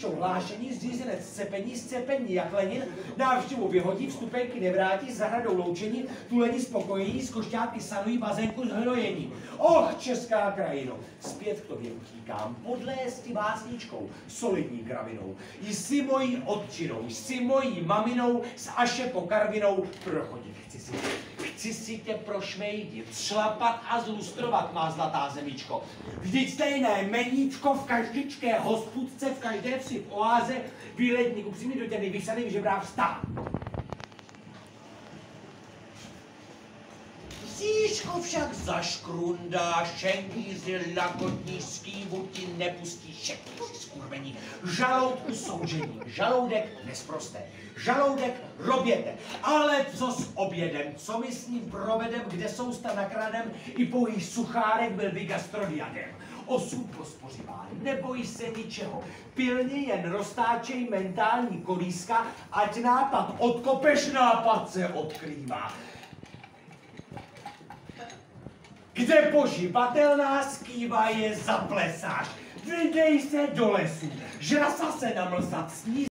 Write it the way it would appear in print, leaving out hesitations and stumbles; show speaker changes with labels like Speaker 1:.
Speaker 1: přečtou hlášení, zřízenec scepení jak Lenin, návštěvu vyhodí, vstupenky nevrátí, zahradou loučení, tuleni spokojení, z košťátky sanují, bazénku zhnojení. Och, česká krajino, zpět k tobě utíkám, podlésti básničkou, solidní kravinou. Jsi mojí otčinou, jsi mojí maminou, s Aše po Karvinou prochodit chci si tě prošmejdit, šlapat a zlustrovat, má zlatá zemičko. Vždyť stejné meníčko v každičké hospůdce, v každé vsi v oáze, výletník upřímný do těny vysaný žebrák vstát. Zíško však zaškrundá, šenkýzy lagodní, skývu ti nepustí, šepky skurvení, žaloudku soužení, žaloudek nesprosté, žaloudek roběte, ale co s obědem, co my s ním provedem, kde sousta nakradem, i pouhý suchárek byl by gastrodiadem. Osud pospořivá, nebojí se ničeho, pilně jen roztáčej mentální kolíska, ať nápad odkopeš, nápad se odkrývá. Kde poživatelná skýva je zaplesáš, vydej se do lesu, žrasa se namlsat sní.